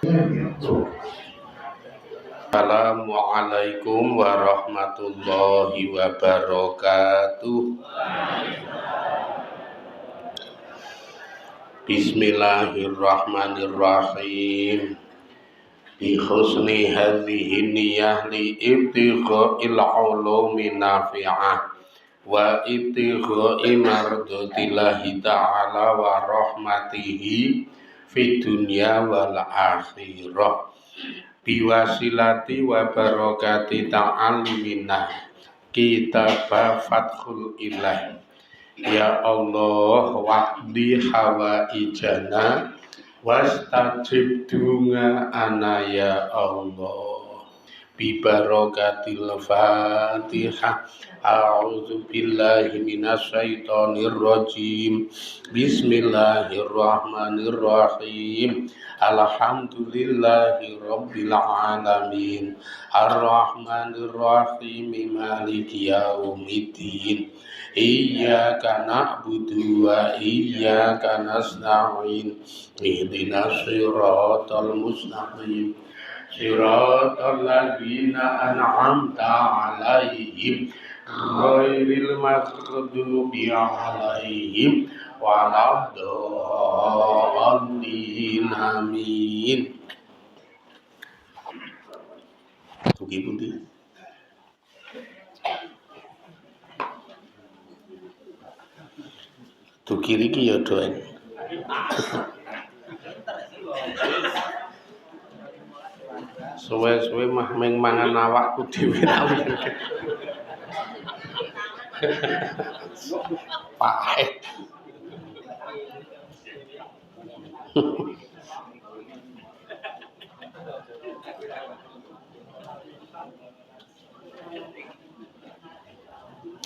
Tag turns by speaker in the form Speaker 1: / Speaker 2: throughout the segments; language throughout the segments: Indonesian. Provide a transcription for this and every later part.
Speaker 1: Assalamualaikum warahmatullahi wabarakatuh. Bismillahirrahmanirrahim. Bi husni hadhihi niyyah li ibtigha'il ulumi nafi'ah wa ibtigha'i mardatillahi ta'ala wa rahmatihi fid dunya wal akhirah. Biwasilati wa barakati ta'alimina kitab Fathul Ilah. Ya Allah waqdi hawaijana wastajib dunga ana ya Allah. Bi barakatil Fatihah. A'udzu billahi minasyaitonir rajim. Bismillahirrahmanirrahim. Alhamdulillahi rabbil alamin. Ar-Rahmanir Rahim. Maliki yaumiddin. Iyyaka na'budu wa iyyaka nasta'in. Ihdinas siratal mustaqim. Siratal ladzina an'amta 'alaihim ghairil maghdubi 'alaihim waladdallin. Amin. Tuki pundi? Tuki iki ya doen. Suwe-suwe mah meng mangan awakku dhewe nawi. Pahit.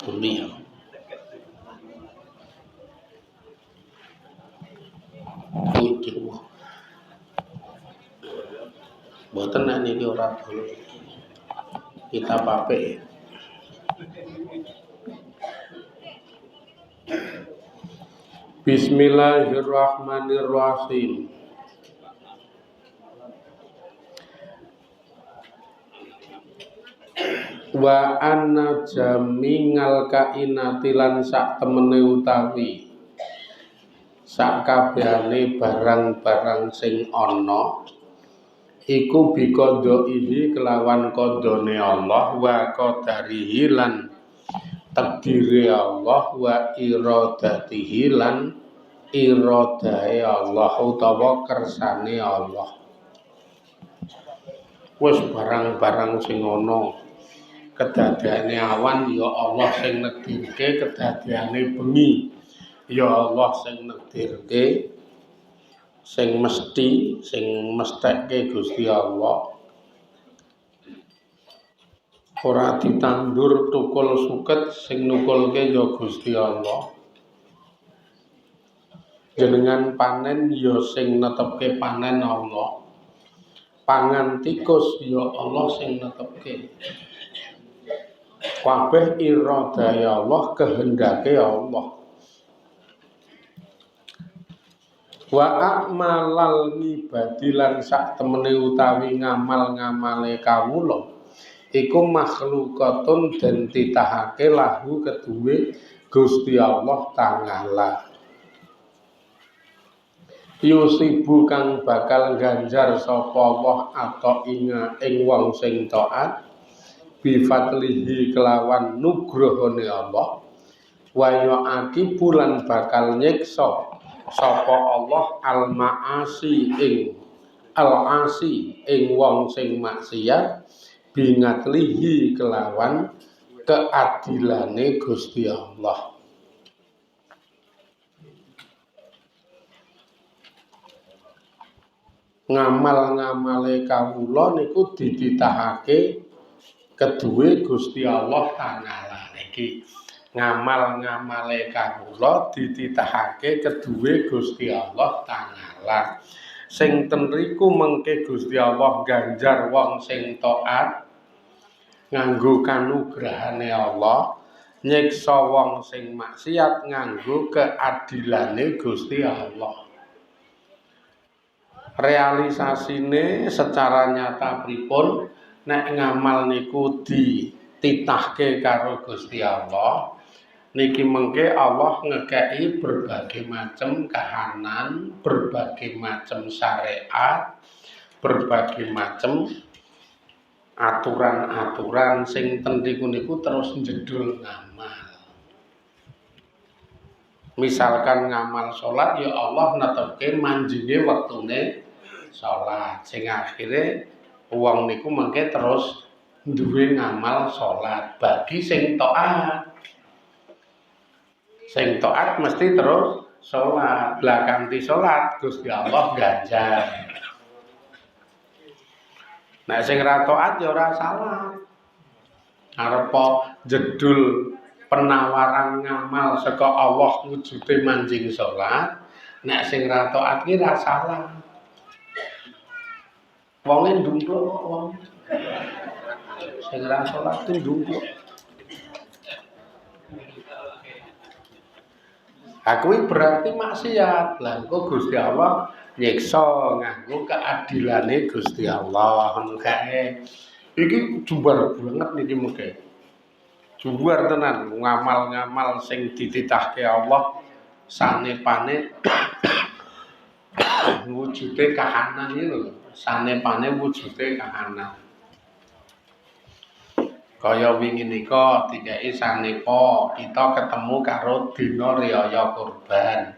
Speaker 1: Iya. Boten nek niki ora dulu. Kita pape. Bismillahirrahmanirrahim. Wa anna jamingal kainati lan sak temene utawi sak kabehane barang-barang sing ana iku biqadaihi kelawan qadane Allah wa qadarihi lan takdire Allah wa iradatihi lan iradahe Allah utawa kersane Allah. Wis barang-barang sing ana kedadiane awan ya Allah sing nekdirke, kedadiane bengi ya Allah sing nekdirke, sing mesti sing mestekke Gusti Allah. Ora ditandur tukul suket sing nukulke ya Gusti Allah. Jenengan panen ya sing netepke panen Allah. Pangan tikus ya Allah sing netepke. Kabeh iradahe Allah, kehendake Allah. Wa a'malal ngibadi lan sak temene utawi ngamal-ngamale kawula iku makhlukatun den titahake lahu keduwe Gusti Allah Ta'ala. Yusibu kang bakal ganjar sapa Allah atau ing wong sing taat bi fadlihi kelawan nugrahane Allah. Wa yu'aqi bulan bakal nyiksa sapa Allah al-ma'asi ing wong sing maksiat bingatlihi kelawan keadilane Gusti Allah. Ngamal-ngamale kawula niku dititahake keduwe Gusti Allah Ta'ala. Niki ngamal-ngamale kawula dititahake keduwe Gusti Allah Ta'ala. Sing ten riku mengke Gusti Allah ganjar wong sing taat nganggo kanugrahane Allah, nyiksa wong sing maksiat nganggo keadilane Gusti Allah. realisasine secara nyata pripun nek ngamal niku dititahke karo Gusti Allah niki mengke Allah ngekei berbagai macam kahanan, berbagai macam syariat, berbagai macam aturan-aturan sing ten niku terus njedul ngamal. Misalkan ngamal salat ya Allah netepke manjinge wektune salat sing akhire wong niku mengke terus duwe ngamal salat bagi sing taat. Sing taat mesti terus salat. Lah kanthi salat Gusti Allah ganjar. Nek sing ra taat ya ora salah. Arep jedul penawaran ngamal saka Allah wujude manjing salat, nek sing ra taat ki ra salah. Wonge ndungkluk kok wong. Sing ra salat ki ndungkluk. Aku berarti maksiat. Lah engko Gusti Allah nyiksa nganggo keadilane Gusti Allah. Kae iki jumbar banget niki mengke. Jumbar tenan ngamal-ngamal sing dititahke Allah sanepane wujude kahanan iki lho. Sanepane wujude kahanan. Kaya wingi nika dikeki sanepa kita ketemu karo dina riyaya kurban.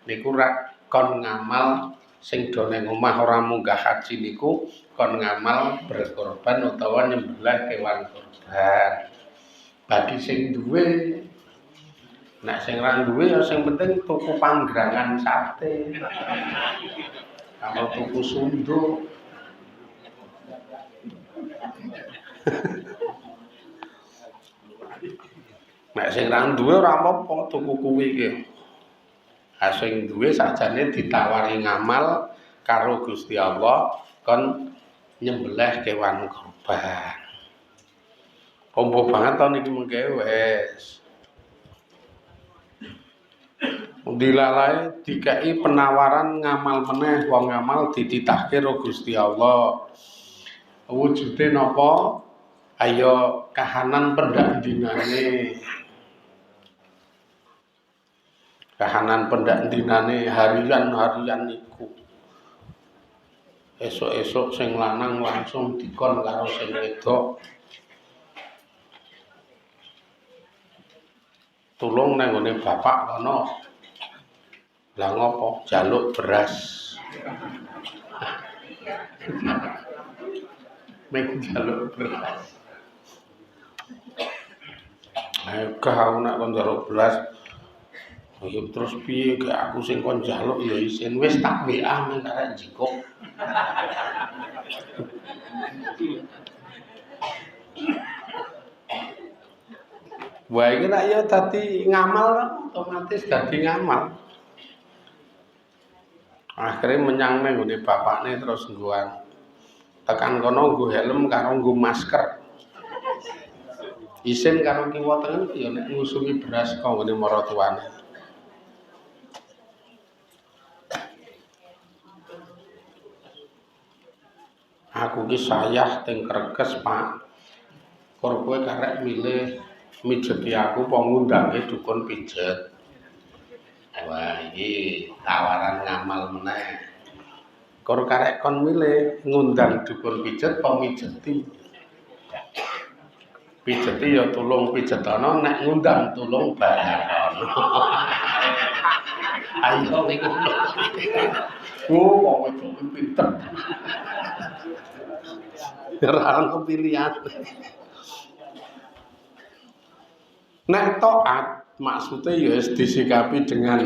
Speaker 1: Niku rak kon ngamal sing do nang omah ora munggah haji niku kon ngamal berkorban utawa nyembelih kewan kurban. Bagi sing duwe nek sing ra duwe ya sing penting tuku pangrangan sate. Kalau tuku sunduk nek sing ra duwe ora apa-apa tuku kuwi iki. Ha sing duwe sakjane ditawari ngamal karo Gusti Allah kon nyembelih kewan kurban. Ombo banget to niki mengke wis. Dilalae dikei penawaran ngamal meneh wong ngamal dititahke karo Gusti Allah. Wujude napa? Ayo kahanan pendak dinane. Kahanan pendak dinane harian-harian niku. Esuk-esuk sing lanang langsung dikon karo sing wedok. Tulung nang ngene bapak kono. Lah ngopo? Jaluk beras. Mek jaluk beras. Ayo kau nak kon jaluk beras. Ayo terus piye gak aku sing kon jaluk ya isin wis tak WA men arek jikok. Wah iki nek ya dadi ngamal otomatis dadi ngamal. Akhirnya menyang nang ngene bapakne terus nggoan. Tekan kono nggo helm karo nggo masker. Isin karo kiwa tengen ya nek ngusungi beras kok ngene maratuwane. Aku ki sayah teng Krekes, Pak. Kor kowe karek milih mijeti aku apa ngundange dukun pijet. Wah, iki tawaran ngamal meneh. Kor karek kon milih ngundang dukun pijet apa mijeti. Pijeti ya tulung pijetana nek ngundang tulung bayaran. Ayo niku. Wong itu pinter. Ora ono pilihan. Nek taat maksudnya ya disikapi dengan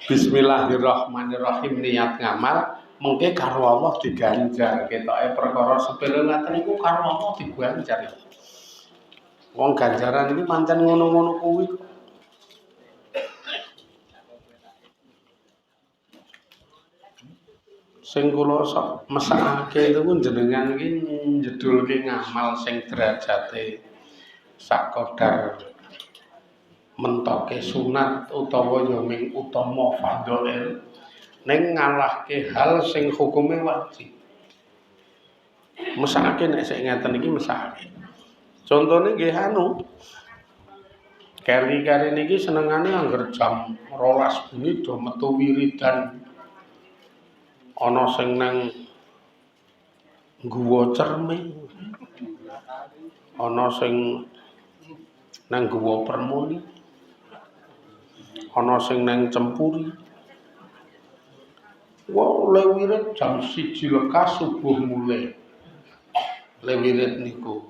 Speaker 1: Bismillahirrahmanirrahim niat ngamal mengke karo Allah diganjar ketoke perkara sepele ngaten niku karo Allah diganjar. Wong ganjaran iki pancen ngono-ngono kuwi. Sing kula sok mesakake itu pun jenengan iki njedulke ngamal sing derajate sak kodar mentoke sunat utawa ya ming utama fadhail ning ngalahke hal sing hukume wajib. Mesake nek sik ngeten iki mesake. Contone nggih anu. Keri-keri niki senengane angger jam 12 bengi do metu wiridan. Ana sing nang Guwa Cerme. Ana sing nang Guwa Permoni. Ana sing nang Cempuri. Le wirid jam 1 lekas subuh mulai. Le wirid niku.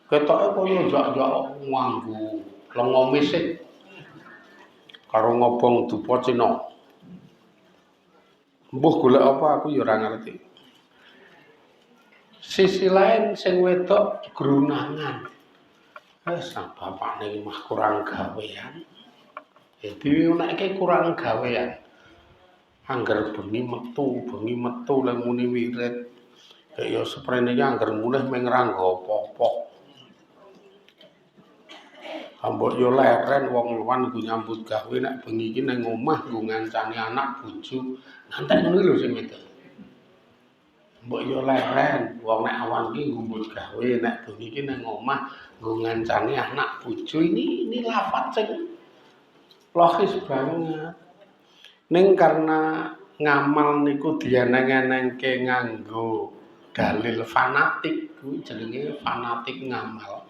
Speaker 1: Ketoke kaya jak-jak nganggo lenga misik karo ngobong dupa Cina. Mbuh golek apa aku ya ora ngerti. Sisi lain sing wedok grunangan. Wes bapakne mah kurang gawean. Dadi nek kurang gawean. Angger bengi metu lan muni wirid. Ya seprene iki angger mulih mung nganggo apa-apa. Ambok yo leren wong luwan nggo nyambut gawe nek bengi iki nang omah nggo ngancani anak bojo. Ngantek ngono lho sing wedok. Mbok yo leren wong nek awan iki nggo nyambut gawe nek bengi iki nang omah nggo ngancani anak bojo. Ini lafaz sing logis banget. Ning karena ngamal niku dieneng-enengke nganggo dalil fanatik kuwi jenenge fanatik ngamal.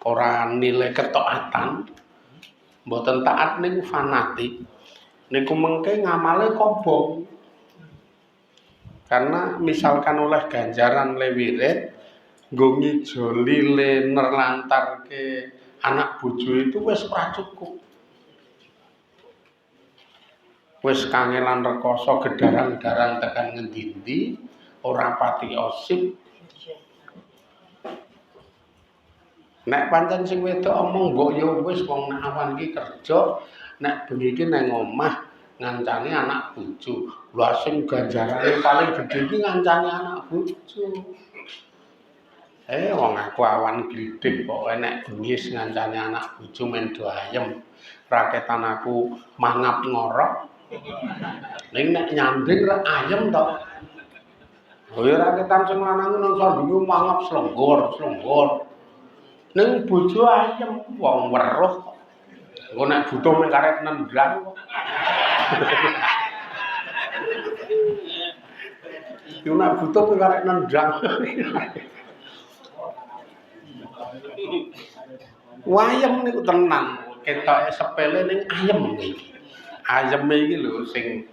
Speaker 1: Ora nilai ketaatan, mboten taat niku fanatik. Niku mengke ngamale kobong. Karena misalkan oleh ganjaran le wirid, nggo ngijoli le nerlantarke anak bojo itu wis ora cukup. Wis kangelan rekoso gedarang-darang tekan ngendi-endi, ora pati osip. Nek pancen sing wedok omong mbok ya wis wong nek awan iki kerja, nek bengi iki nang omah ngancani anak bojo. Lha sing ganjarane paling gedhe iki ngancani anak bojo. Wong aku awan gledhek pokoke nek bengi ngancani anak bojo men do ayem. Raketan aku mangap ngorok. Ning nek nyanding ra ayem to. Oh ya raketan sing lanang nang sandinge mangap slonggor. Ning bojo ayem wong weruh. Engko nek butuh mung karep nendang kok. Yo nek butuh mung karep nendang. Wayem niku tenan, ketoke sepele ning ayem iki. Ayeme iki lho sing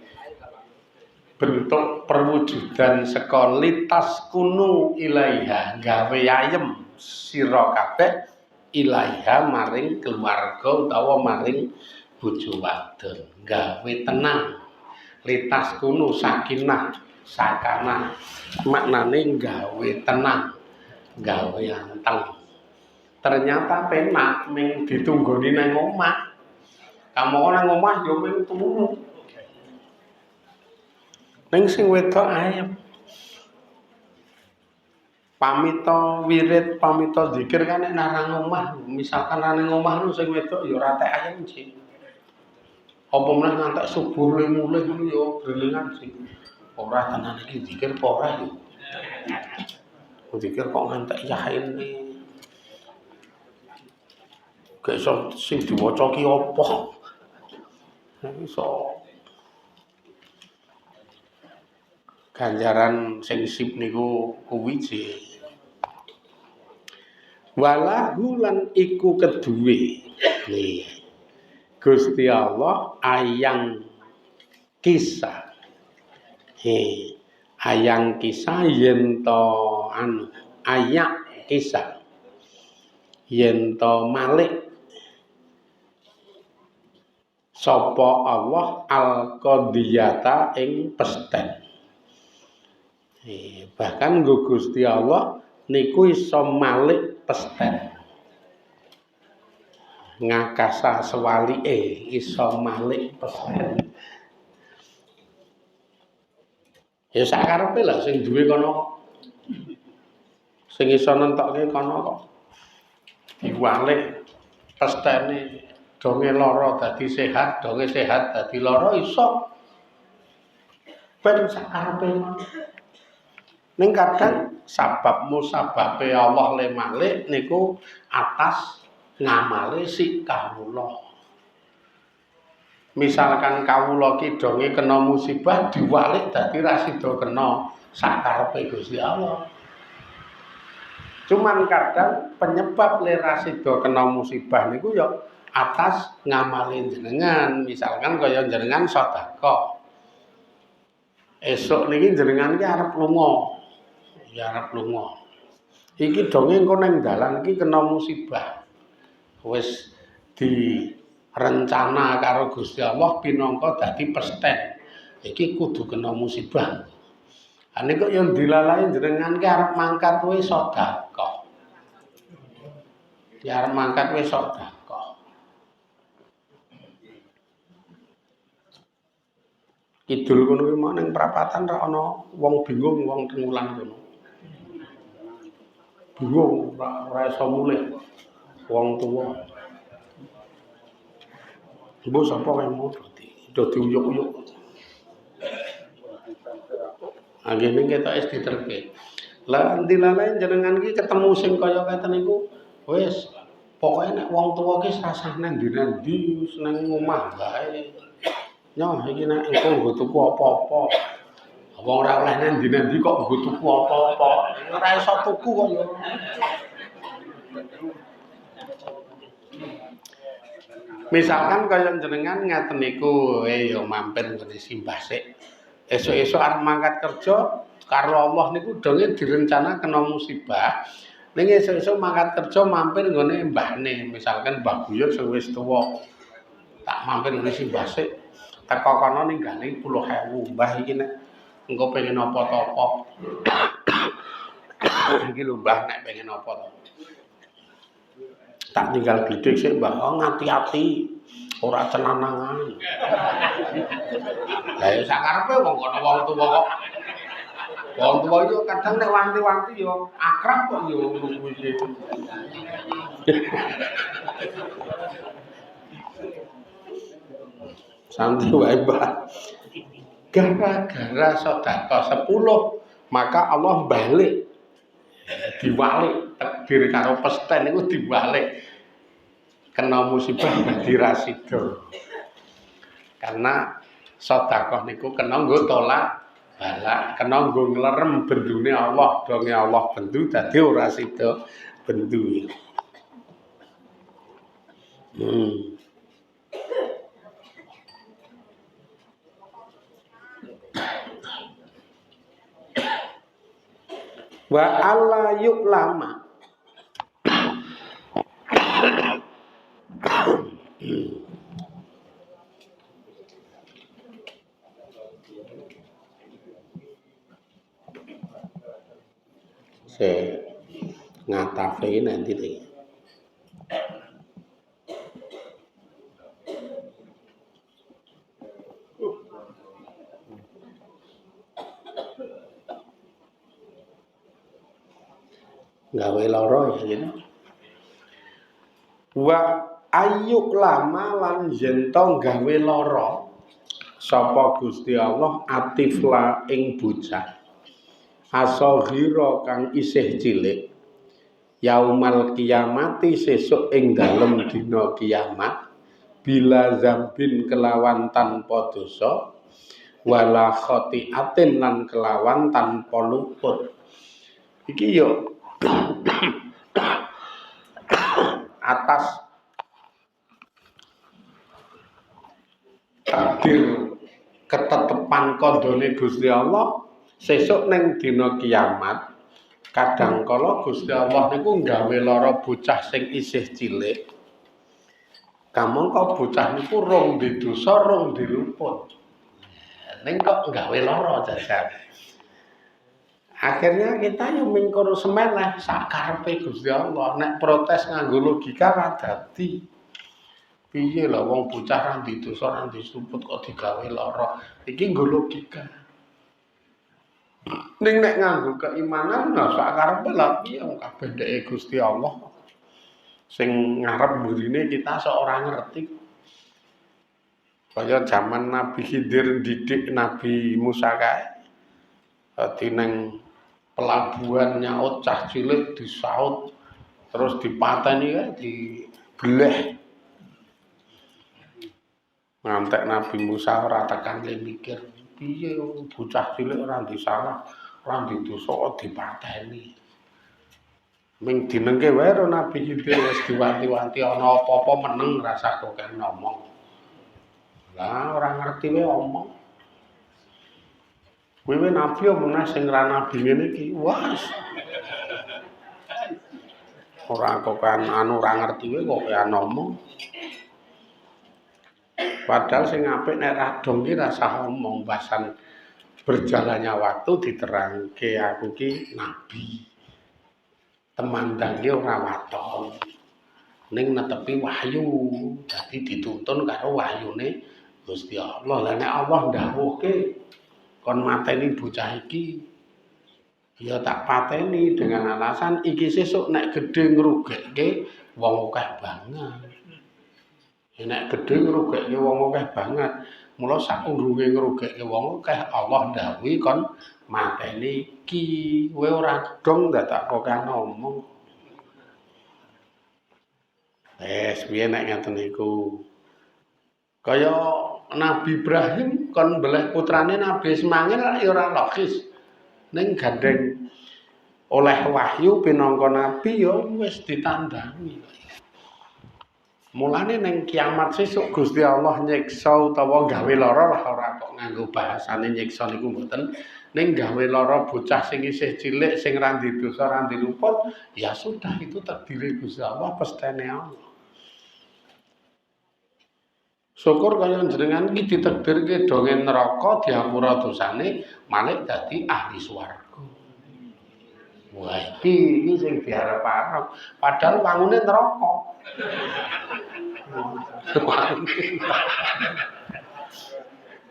Speaker 1: bentuk perwujudan saka litas kunu ilaiha gawe ayem sira kabeh ilaiha maring keluarga utawa maring bojo wadon gawe tenang litas kunu sakinah sakana maknane gawe tenang gawe anteng ternyata penak ming ditunggoni nang omah kamu nang omah yo ming turu ning sing wedok ayem pamita wirid, pamita zikir kan nek nang omah, misalkan nang omah nu sing wedok ya ora tek ayem sih. Apa meneh ngantek subuh mulih ngono ya brelengan sih. Ora tenan iki zikir apa ora ya. Zikir kok ngantek yahin iki. Gak iso sing diwaca ki apa. Iso ganjaran sing sip niku kuwi sih. Walahu lan iku keduwe nih Gusti Allah ayang kisah ayang kisah yen to anu ayak kisah yen to malik sapa Allah al-qadiyata ing pesten bahkan nggo Gusti Allah niku iso malik pesten ngakasa sewalike iso malik pesten ya sakarepe lho sing duwe kono sing iso nentokke kono kok diwalik pestene donge lara dadi sehat donge sehat dadi lara iso ben sakarepe. Ning kadang sabab musababe Allah le malik niku atas ngamale si kawula. Misalkan kawula ki donge kena musibah diwalik dadi ra sida kena sakarepe Gusti Allah. Cuman kadang penyebab le ra sida kena musibah niku ya atas ngamale jenengan. Misalkan kaya jenengan sedekah. Esuk niki jenengan ki arep lunga. Ya arep lunga. Iki donge engko ning dalan iki kena musibah. Wis direncana karo Gusti Allah pinangka dadi pesten. Iki kudu kena musibah. Ane kok yang dilalai jenengan ki arep mangkat wis sedekah. Ya arep mangkat wis sedekah. Kidul kono ki mau ning prapatan ra ana wong bingung wong tengulan kono. Bingung ora iso mulih wong tuwa. Ibu sapa wae mau dadi uyuk-uyuk. Agene ketok diterke. Lah dilalae jenengan iki ketemu sing kaya ngeten niku wis pokoke nek wong tuwa ki sasah nang ndi-ndi seneng omah wae. Nyoh iki nek engko nggo tuku apa-apa. Wong ora oleh nang ndi-ndi kok nggo tuku apa-apa. Ora iso tuku kok ya. Misalkan kaya jenengan ngaten niku ya mampir ngene simbah sik. Esuk-esuk arep mangkat kerja karo Allah niku donge direncana kena musibah. Ning esuk-esuk mangkat kerja mampir nggone mbahne, misalkan Mbah Buyut sing wis tuwa. Tak mampir ngene simbah sik. Teko kono ninggali 10.000. Mbah iki nek engko pengen apa-apa. Iki lho Mbah nek pengen apa to. Tak tinggal gledhek sik Mbah, ngati-ati. Ora cenanangan. Lah ya sakarepe wong kono wong tuwa kok. Wong tuwa yo kadang nek wanti-wanti yo akrab kok yo ngono kuwi. Santai wae, Mbak. Gara-gara sedekah 10 maka Allah balik. Diwalik takdir karo pesten niku diwalik. Kena musibah dadi rasido. Karena sedekah niku kena nggo tolak bala, kena nggo nglerem bendune Allah, donge Allah bendu dadi ora sida bendu. Wa alla yu'lama ngatafe nanti deh. Gawe loro ya gitu. Wa ayyuk lama lan jento gawe loro sapa Gusti Allah atifla ing bocah asohira kang isih cilik yaumal kiamati sesuk ing dalem dina kiamat bila zambin kelawan tanpa dosa wala khotiatin lan kelawan tanpa luput. Iki yo atas takdir ketetepan kondone Gusti Allah sesuk ning dina kiamat kadang kala Gusti Allah niku gawe lara bocah sing isih cilik. Kamangka bocah niku rong di dosa rong diluput. Ning kok gawe lara jajan. Akhirnya kita yang mingkuru semelah sakarepe Gusti Allah. Nek protes nganggo logika ra dadi. Piye lah wong bocah ra didosa ra disuput kok digawe lara. Iki nggo logika. Ning nek nganggo keimanan nah sakarepe lha piye wong kabeh ndeke Gusti Allah. Sing ngarep mburine kita seorang ngerti. Kaya zaman Nabi Khidir didik Nabi Musa kae. Dadi ning pelabuhan nyaut cah cilik disaut terus dipateni kae dibeleh. Ngantek Nabi Musa ora tekan le mikir, piye bocah cilik ora disalah, ora didosa kok dipateni. Ming dinengke wae ro Nabi Khidir wis diwanti-wanti ana apa-apa meneng rasa koken ngomong. Lah ora ngerti wae omong. Kowe nabi omongna sing ra nabi ngene iki, wes. Ora kok kan anu ora ngerti wae kok ya ngomong. Padahal sing apik nek radong ki rasa omong bahasan berjalannya waktu diterangke aku ki nabi. Temandangnya ora waton ning netepi wahyu dadi dituntun karo wahyune Gusti Allah. Lah nek Allah ndawuhke kon mateni bocah iki ya tak pateni dengan alasan iki sesuk nek gedhe ngrugekke wong akeh banget. Nek gedhe ngrugekke wong akeh banget. Mula sakurunge ngrugekke wong akeh Allah ndhawuhi kon mateni iki kowe ora dong dadak kok ngomong. Piye nek ngaten niku. Kaya Nabi Ibrahim kon mbeleh putrane Nabi Ismail ya ora logis. Ning gandeng oleh wahyu pinangka nabi ya wis ditandhangi. Mulane ning kiamat sesuk Gusti Allah nyiksa utawa gawe lara lah ora kok nganggo bahasane nyiksa niku mboten. Ning gawe lara bocah sing isih cilik sing ra dosa ra diluput, ya sudah itu takdir Gusti Allah, pestene Allah. Syukur kaya jenengan iki ditakdirke dongen neraka diapura dosane, malih dadi ahli swarga. Wah iki sing diarep-arep, padahal wangune neraka.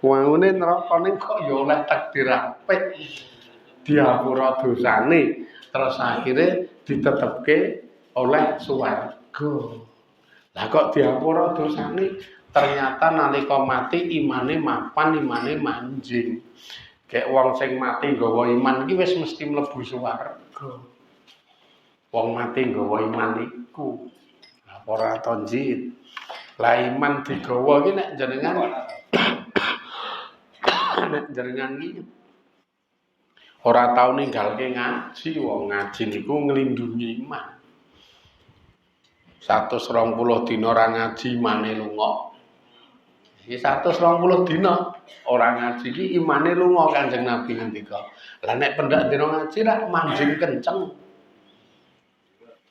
Speaker 1: Wangune neraka ning kok ya oleh takdir apik. Diapura dosane, terus akhire ditetepke oleh swarga. Lah kok diapura dosane, ternyata nalika mati imane mapan, imane manjing. Kayak wong sing mati nggawa iman iki wis mesti mlebu swarga. Wong mati nggawa iman iku. Lah ora tonjit. Lah iman digawa iki nek jenengan iki ora tau ninggalke ngaji, wong ngaji niku nglindungi iman. 120 dina ora ngaji imane lunga. Iki 120 dina ora ngaji iki imane lunga Kanjeng Nabi ngendika. Lah nek pendak dina ngaji lah manjing kenceng.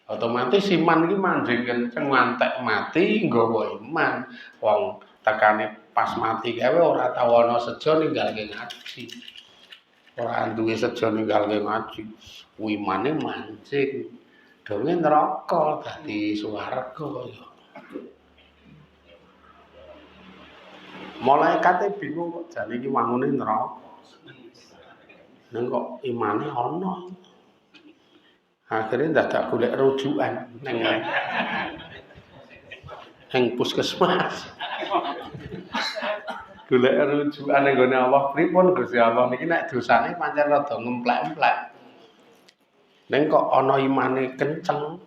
Speaker 1: Otomatis iman iki manjing kenceng ngantek mati nggawa iman. Wong tekane pas mati kae ora tau ana sejo ninggalke ngaji. Ora duwe sejo ninggalke ngaji. Imane manjing. Dene neraka dadi swarga ya. Malaikate bingung kok jane iki wangune neraka. Neng kok imane ana. Akhirnya dadak golek rujukan neng puskesmas. Golek rujukan ning gone Allah pripun Gusti Allah niki nek dosane pancen rada ngemplek-emplek. Neng kok ana imane kenceng.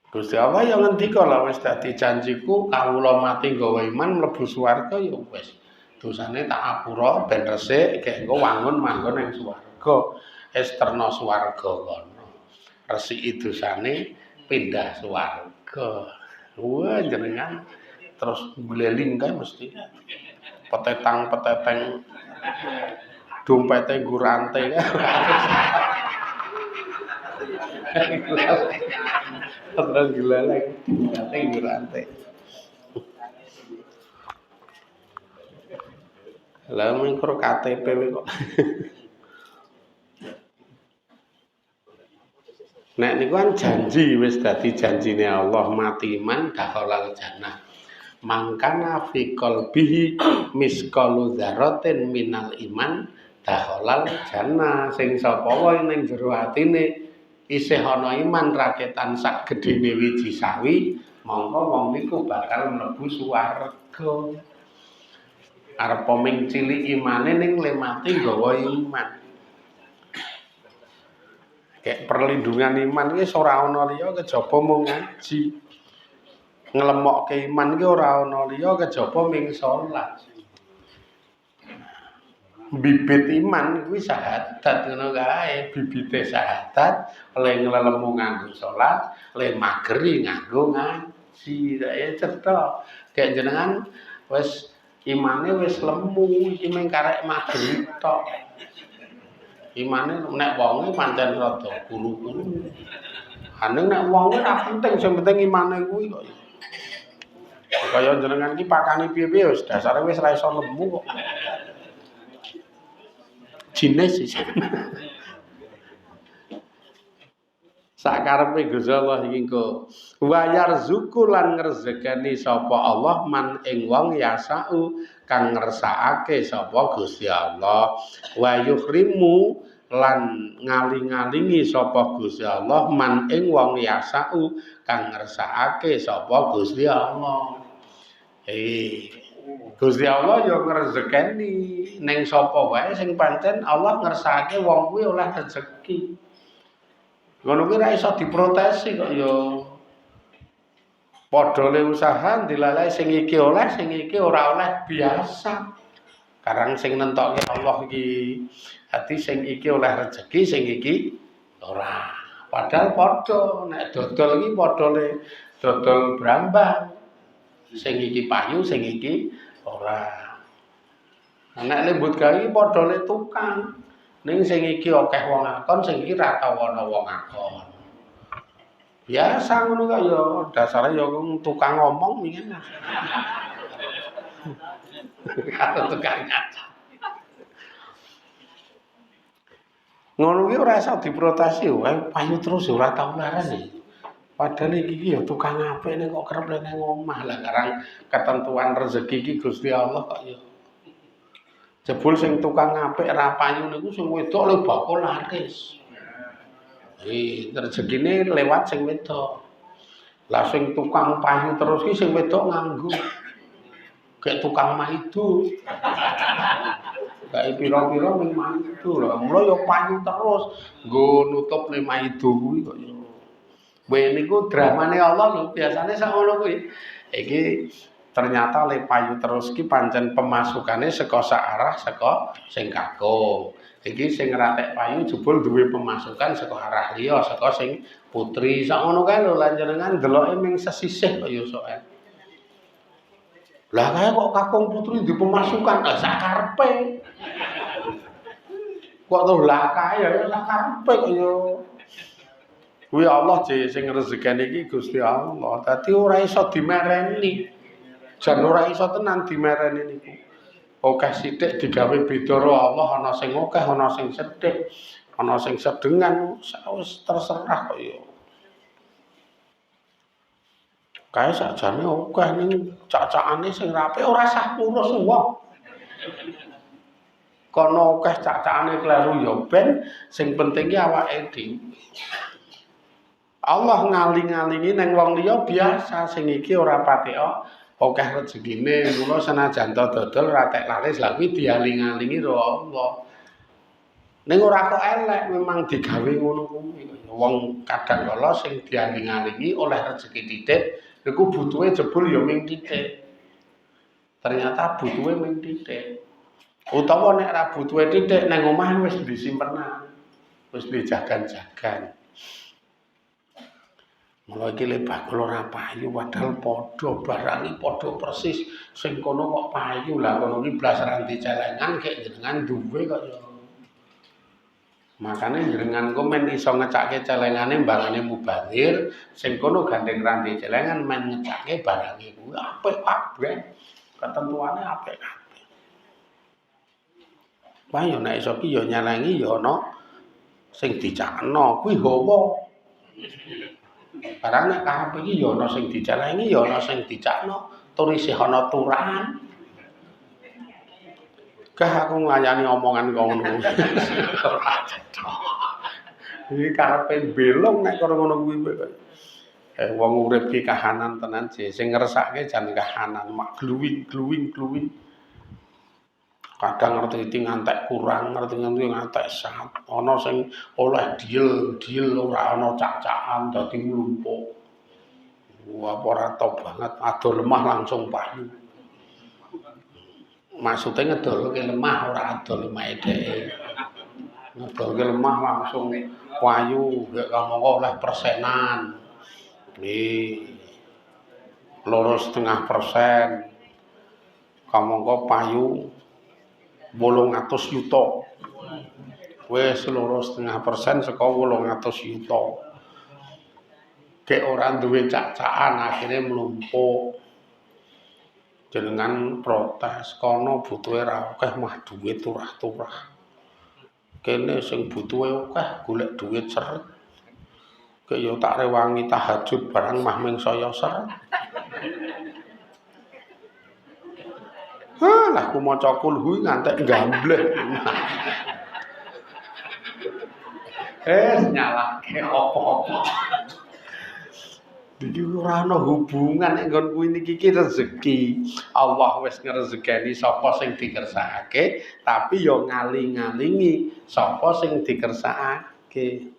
Speaker 1: Gusti Allah yang ngendika lha wis dadi janjiku kawula mati nggawa iman mlebu swarga ya wis. Dosane tak apura ben resik gek engko wangun manggon ning swarga. Esterno swarga kono. Resiki dosane pindah swarga. Wah jenengan terus mbleling kae mesti. Petetang-peteteng dompete gurante. Terus gila lagi, dompete gurante. Lah mengko KTP kok. Nek niku kan janji wis dadi janjine Allah mati iman dakhalal jannah. Mangkana fi qalbihi misqalu dzarratin minal iman dakhalal jannah. Sing sapa wae ning jero atine isih ana iman raketan sak gedhene wiji sawi mongko wong niku bakal mlebu swarga. Arep poming cilik imane ning lemati nggawa iman. Kayak perlindungan iman ki ora ana liya kejaba mung ngaji. Nglemokke iman ki ora ana liya kejaba ming salat. Bibit iman kuwi syahadat ngono kae, bibite syahadat le nglelemu nganggo salat, le mageri nganggo ngaji. Ya cetha. Kayak jenengan wis imane wis lemu iki mung karek mageri tok. Imane nek wonge pancen rada guru-guru. Ane nek wonge ora penting, sing penting imane kuwi kok. Kaya jenengan iki pakane piye-piye wis dasare wis ra iso lemu kok. Jinis sih. Sakarepe Gusti Allah iki engko wa yarzuqu lan ngrezekani sapa Allah man ing wong yasau kang ngersakake sapa Gusti Allah wa yuhrimu lan ngaling-alingi sapa Gusti Allah man ing wong yasau kang ngersakake sapa Gusti Allah. Gusti Allah ya ngrezekeni ning sapa wae sing pancen Allah ngersakake wong kuwi oleh rezeki. Ngono kuwi ra iso diprotesi kok ya. Padha le usaha dilalai sing iki oleh, sing iki ora oleh biasa. Karang sing nentokke Allah iki. Dadi sing iki oleh rezeki, sing iki ora. Padahal padha nek dodol iki padha le dodol brambang. Sing iki payu, sing iki ora. Nek lembut gawe iki padha le tukang. Ning sing iki akeh wong akon, sing iki ra tau ana wong akon. Biasa ngono kaya dasare ya tukang ngomong mungkin. Karo tukang ngaca. Ngono kuwi ora iso diprotesi wae, payu terus ora tau laras iki. Padahal iki ya tukang apik ning kok kerep ning omah lah karang ketentuan rezeki iki Gusti Allah kok ya. Jebul sing tukang apik ra payu niku sing wedok lho bakul laris. Rezekine lewat sing wedok. Lah sing tukang payu terus ki sing wedok nganggo. Kayak tukang maidu. Kayak pira-pira ning maidu lho. Mula ya payu terus nggo nutup le maidu kuwi kok ya. Kowe niku dramane Allah lho, biasane sak ngono kuwi. Iki ternyata le payu terus ki pancen pemasukane saka sak arah saka sing kakung. Iki sing ratek payu jebul duwe pemasukan saka arah liya saka sing putri. Sak ngono kae lho lan jenengan deloke ming sesisih kok ya sok. Lah kae kok kakung putri duwe pemasukan sak karepe. Kok to lah kae ya sak karepe kok ya. Kuwi Allah sing rezekane iki Gusti Allah. Dadi ora iso dimereni. Jan ora iso tenan dimereni niku. Akeh sithik digawe beda karo Allah, ana sing akeh, ana sing sithik, ana sing sedengan, wis terserah kok ya. Kae sakjane akeh ning cacakane sing rapi ora sah ngurus wong. Kono akeh cacakane kleru ya ben sing penting ki awake dhewe. Allah ngaling-alingi nang wong liya biasa sing iki ora pathika akeh rezekine kula senajan dodol ratek laris lha kuwi dialing-alingi karo Allah. Ning ora kok elek memang digawe ngono kuwi. Wong kadang kala sing dialing-alingi oleh rezeki titik niku butuhe jebul ya ming titik. Ternyata butuhe ming titik. Utawa nek ora butuhe titik nang omah wis disimpenan. Wis dijagan-jagan. Mula iki le bakul ora payu padahal padha barangi padha persis sing kono kok payu lah kono iki blas ranti celengan kek jenengan duwe kok ya. Makane jenengan kok men iso ngecake celengane mbangane mubazir sing kono gandeng ranti celengan men ngecake barange kuwi apik kabeh. Ketentuane apik kabeh. Wah yo nek iso ki yo nyelengi yo ana sing dicakno kuwi hawa. Barang nek kabeh iki ya ana sing dicelengi ya ana sing dicakno, tur isih ana turan. Kah aku nglayani omongan kok ngono. Ora cetha. Iki karepe belong nek karo ngono kuwi kowe. Wong urip ki kahanan tenan je, sing ngresake jan kahanan mak gluwing. Kadang ngerti ngantek kurang, ngerti ngantek sangat. Ana sing oleh diel ora ana cak-cakan dadi nglumpuk. Apa ora tau banget, ado lemah langsung payu. Maksudnya ngedolke lemah ora ado lemahe dhewe. Ngedolke lemah langsung payu, gek kamangka oleh persenan. 2,5%. Kamangka payu 800 yuta. Wis 2,5% saka 800 yuta. Kek ora duwe cak-cakan akhire mlumpuk. Jenengan protes kono butuhe ra akeh mah duit turah-turah. Kene sing butuhe akeh golek duit seret. Kek yo tak rewangi tahajud barang mah ming saya seret. Lah ku maca kulhu ngantek gambleh. Nyalahke apa-apa. Iki ora ana hubungan nek nggonku niki rezeki. Allah wis ngrezekeni sapa sing dikersakake, tapi ya ngaling-alingi sapa sing dikersakake.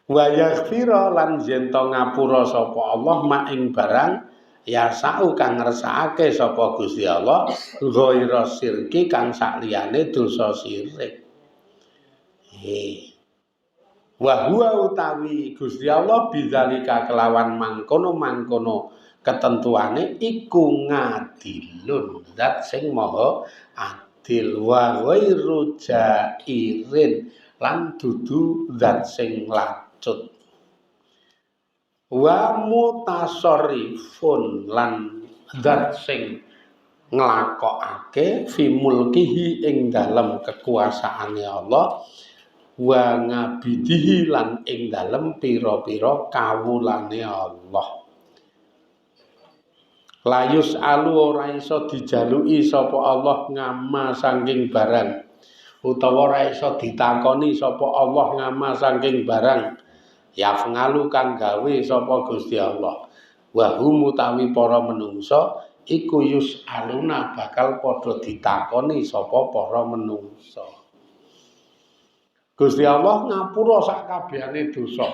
Speaker 1: Wa yaghfira lan jento ngapura sapa Allah mak ing barang ya sau kang ngersakake sapa Gusti Allah ghaira sirki kang sakliyane dosa syirik. Wa huwa utawi Gusti Allah bidzalika kelawan mangkono ketentuane iku ngadilun zat sing maha adil wa ghairu jairin lan dudu zat sing lacut wa mutasarrifun lan zat sing nglakokake fi mulkihi ing dalem kekuasaane Allah wa ngabidihi lan ing dalem pira-pira kawulane Allah. Layus alu ora iso dijaluki sapa Allah ngama saking barang utawa ora iso ditakoni sapa Allah ngama saking barang yafngalu kang gawe sapa Gusti Allah. Wa hum utawi para menungsa iku yus aluna bakal padha ditakoni sapa para menungsa. Gusti Allah ngapura sak kabehane dosa.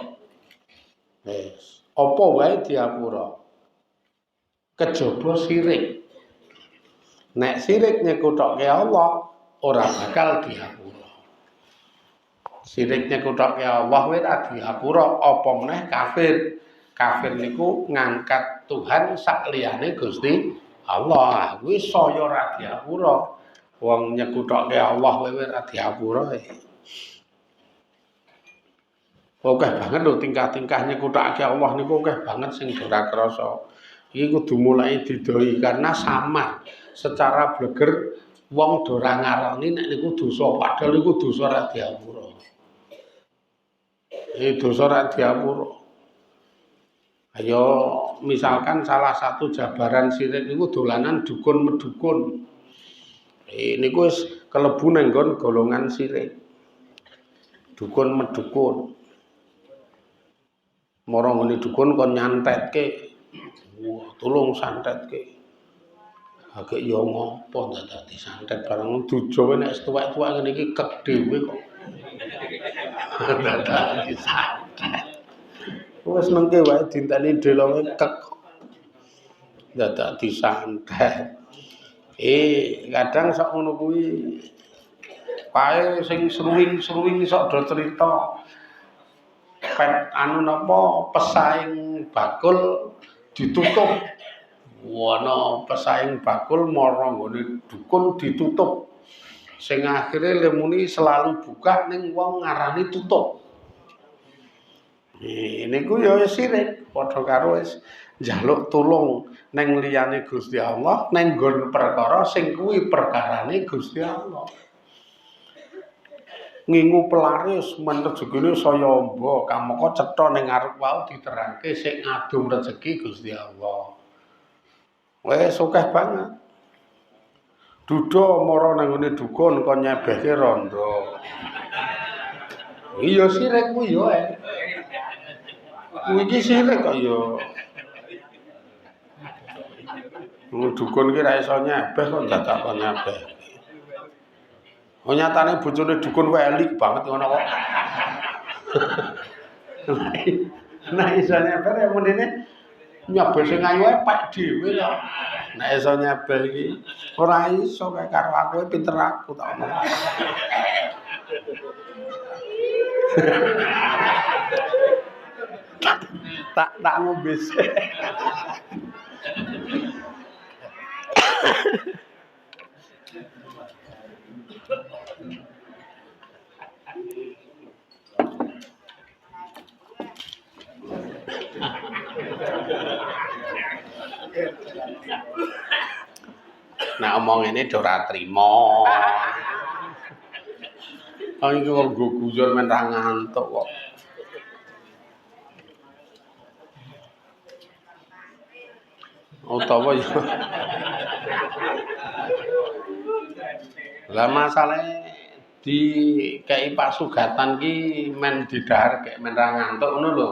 Speaker 1: Apa wae diapura. Kejaba sirik. Nek sirik nyekuthoke Allah ora bakal diapura. Sirik nyekuthoke Allah wae ora diapura, apa meneh kafir. Kafir niku ngangkat Tuhan sak liyane Gusti Allah. Kuwi saya ora diapura. Wong nyekuthoke Allah wae ora diapura. Oke banget lho tingkah-tingkah nyekuthake Allah niku oke banget sing ora krasa. Iki kudu mulai didoi karena samar. Secara bleger wong do ora ngarani nek niku dosa padahal niku dosa ora diapura. Dosa ora diapura. Ayo misalkan salah satu jabaran sirik niku dolanan dukun medukun. Niku wis kelebu nang golongan sirik. Dukun medukun. Mara ngene dukun kon nyantetke. Wah, tulung santetke. Agek yo ngopo dadi santet barang dujo nek tuwek-tuwek ngene iki kek dhewe kok. Dadi santet. Wis mengke wae dinteni delonge kek. Dadi santet. Kadang sak ngono kuwi pae sing seruing sok do cerita. Anu napa pesaing bakul ditutup. Ana pesaing bakul mara nggone dukun ditutup. Sing akhire lemuni selalu buka ning wong ngarani tutup. Niku ya sirik padha karo wis njaluk tulung ning liyane Gusti Allah ning nggon perkara sing kuwi perkarane Gusti Allah. Ngingu pelaris men rezekine saya amba kamangka cetha ning ngarep wau diterangke sing ngadum rezeki Gusti Allah. Wis akeh banget. Duda mara nang ngene dukun kon nyebehke rondo. Iya sirik ku yo. Kuwi iki sirik kok ya. Dukun ki ra iso nyebeh kok dadak kok nyebeh. Oh nyatane bojone dukun welik banget ngono kok. Nah iso nyebeh ya mendine nyebeh sing ayu ae pak dhewe kok. Nek iso nyebeh iki ora iso kae karo aku pinter aku tak omong. tak ngombe sik. Nah omong ini ora trima. Oh iki kok nggo guyon men ra ngantuk kok. Utawa ya. Lah masalahe dikei pasugatan ki men didhahar kek men ra ngantuk ngono lho.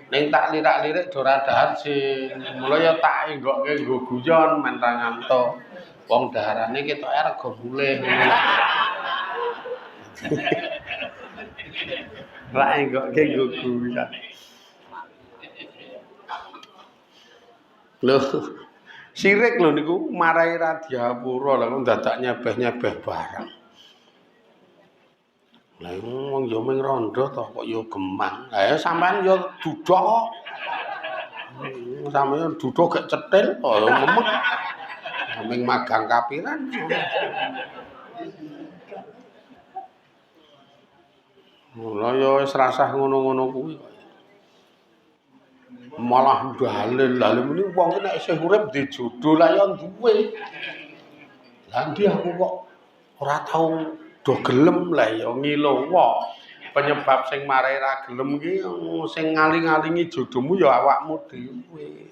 Speaker 1: Ning tak lirak-lirik do ora dahar sing. Mula ya tak enggokke nggo guyon men ra ngantuk. Wong daharane ketoke rega mulih. Ra enggokke nggo guyon. Lho, sirik lho niku marai Radyapura lha kok dadak nyebeh-nyebeh barang. Lah wong ya ming rondo to kok ya gemang. Lah sampean ya duduk kok. Sampeyan duduk gek cetil kok ya memek. Ming magang kapiran. Lah ya wis rasah ngono-ngono kuwi kok. Malah dalil muni wong nek isih urip di jodoh lah ya duwe. Lah ndi aku kok ora tau do gelem lah ya ngilu wae. Penyebab sing marai ra gelem ki sing ngaling-alingi jodohmu ya awakmu dhewe.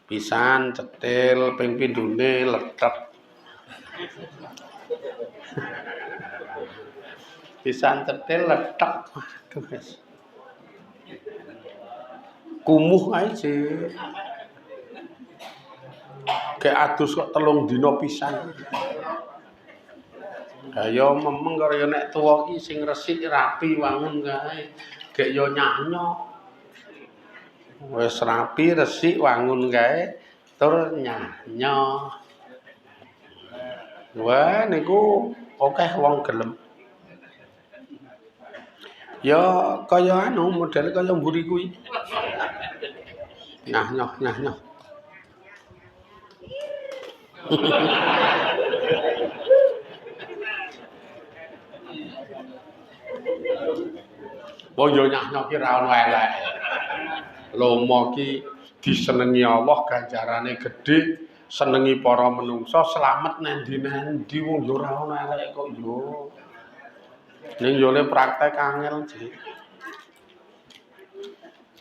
Speaker 1: Pisan cetil ping pindhone lethep. Pisan cetil lethep. Aduh wis. Kumuh ae sih. Kayak adus kok 3 dina pisan. Ha ya memeng karo ya nek tuwa ki sing resik rapi wangun kae. Gek ya nyanyok. Wis rapi resik wangun kae tur nyanyok. Wah niku akeh wong gelem. Ya kaya anu model kaya mburi kuwi. Nyah-nyoh. Wong yo nyah-nyoh ki ra ono eleke. Lomo ki disenengi Allah ganjarane gedhe, senengi para menungsa slamet nendi-nendi wong yo ora ono eleke kok yo. Ning yo le praktek angel sih.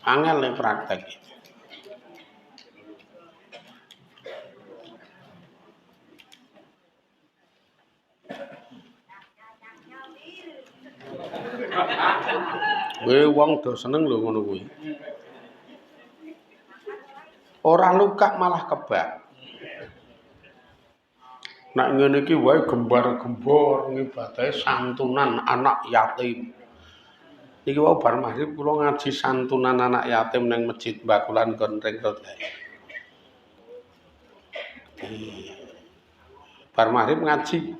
Speaker 1: Angel le praktek. Wong do seneng lho ngono kuwi. Ora luka malah kebak. Nek ngene iki wae gembar-gembor ngibadahe santunan anak yatim. Niki wae bar maghrib kula ngaji santunan anak yatim ning Masjid Bakulan Gontreng Rodae. Bar maghrib ngaji.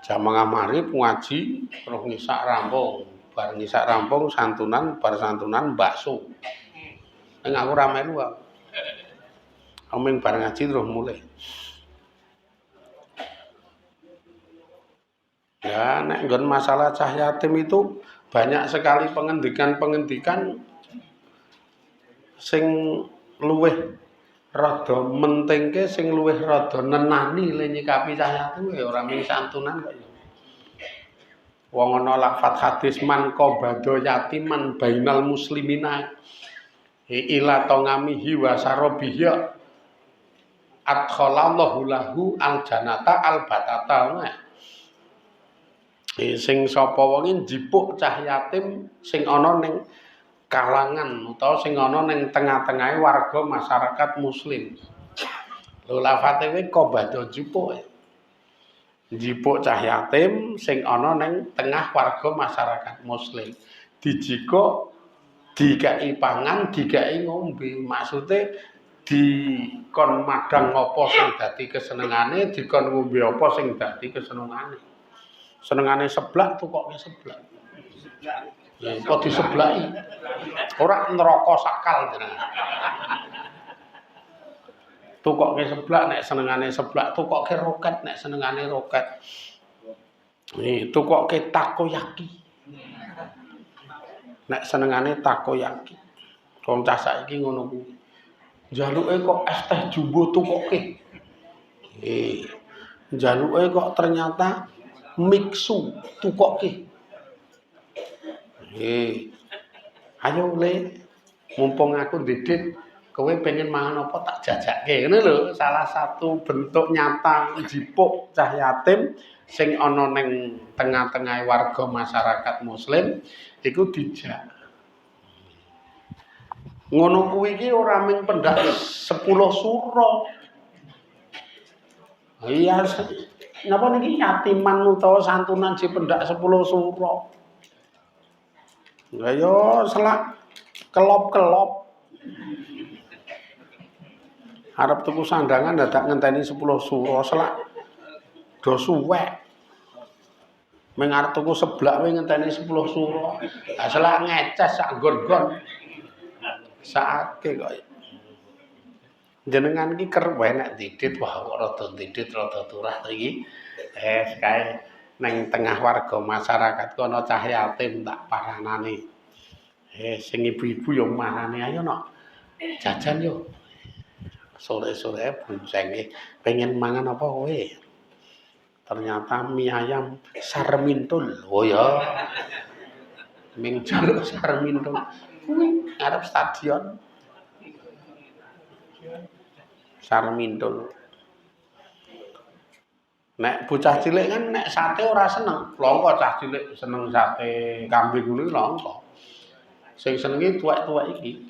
Speaker 1: Jam maghrib ngaji terus ngisak rampung. Bar ngisak rampung santunan, bar santunan bakso. Ning aku ra melu aku. Omeng bar ngaji terus mulai. Ya, nek nggon masalah cah yatim itu banyak sekali pengendikan-pengendikan sing luweh rada mentingke sing luweh rada nenani le nyikapi cah yatim ya ora mung santunan kok ya. Wong ana lafat hadis man qabada yatiman bainal muslimina ila tangamihi wa sarabihi adkhalallahu lahu aljannata albatata. Sing sapa wonge njipuk cah yatim sing ana ning kalangan utawa sing ana ning tengah-tengahe warga masyarakat muslim. Lho lafate kuwi kobado jupuk. Jipuk cah yatim sing ana ning tengah warga masyarakat muslim. Dijikuk dikai pangan, dikai ngombe. Maksude dikon madang apa sing dadi kesenengane, dikon ngombe apa sing dadi kesenengane. Senengane seblak tukoke seblak. Ya kok diseblaki. Ora neraka sakal jenengan. Tukoke seblak nek senengane seblak, tukoke roket nek senengane roket. Tukoke takoyaki. Nek senengane takoyaki. Wong cah saiki ngono kuwi. Jaluke kok es teh jumbo tukoke. Jaluke kok ternyata mixu tukoke. Ayo le, mumpung aku didit, kowe pengen mangan apa tak jajakke. Ngono lho, salah satu bentuk nyata jipuk cah yatim sing ana ning tengah-tengah warga masyarakat muslim iku dijak. Ngono kuwi iki ora mung pendak 10 sura. Iya, napa niki yatiman utawa santunan si pendak 10 sura. Lah yo selak kelop-kelop. Arep tuku sandangan dadak ngenteni 10 sura selak do suwek. Ming arep tuku seblak wae ngenteni 10 sura. Lah selak ngeces sak nggon-nggon. Sakake kok. Jenengan iki kerep wae nek didit wah kok rada didit rada turah to iki. Kae neng tengah warga masyarakat ku ana cah yatim tak paranane. Sing ibu-ibu yo marane ayo nok. Jajan yo. Sore-sore boncenge pengen mangan apa kowe? Ternyata mie ayam sarmintul. Oh ya. Ming jaluk sarmintul. Kuwi arep stadion. Sarmintul. Nek bocah cilik kan nek sate ora seneng. Longko cah cilik seneng sate kambing kuwi longko. Sing senenge tuwek-tuwek iki.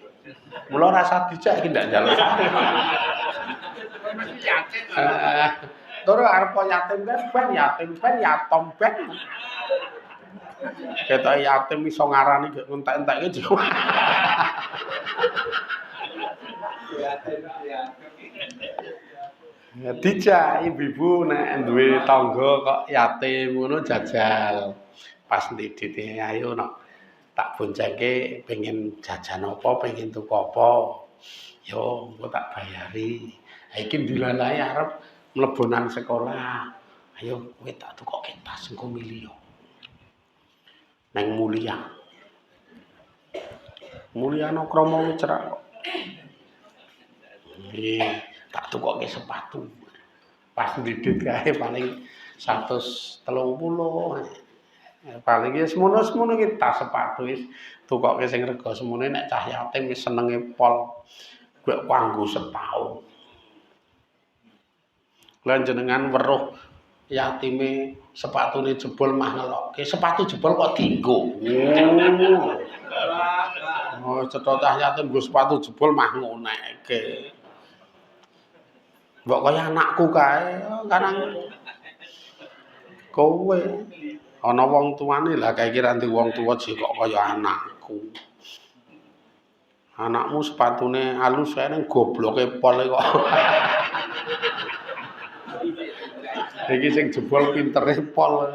Speaker 1: Mula rasa dijak iki ndak njaluk sate. Tur arep yatim ben yatim ben. Ketok yatim iso ngarani gek entek-entekke jiwa. Dijak ibu-ibu nek duwe tangga kok yatim ngono jajal. Pas ndidite ayo nok tak boncengke pengen jajan apa, pengen tuku apa. Yo engko tak bayari. Ha iki dilalahi arep mlebonan sekolah. Ayo kowe tak tukoke tas engko milih yo. Neng Mulia. Mulia no kromo cerak kok. Tak tukoke sepatu. Pas didit kae paling 130. Paling ya semono-semono iki tas sepatu wis tukoke sing rega semono nek cah yatim wis senenge pol gue kanggo setahun. Lan jenengan weruh yatime sepatune jebol mah ngelokke. Sepatu jebol kok dienggo. Oh, cetha cah yatim nggo sepatu jebol mah ngonekke. Mbok kaya anakku kae, karang kowe ana wong tuane lah kae iki ra ndek wong tuwa kok kaya anakku. Anakmu sepatune alus kae ning gobloke pole kok. Iki sing jebol pintere pol.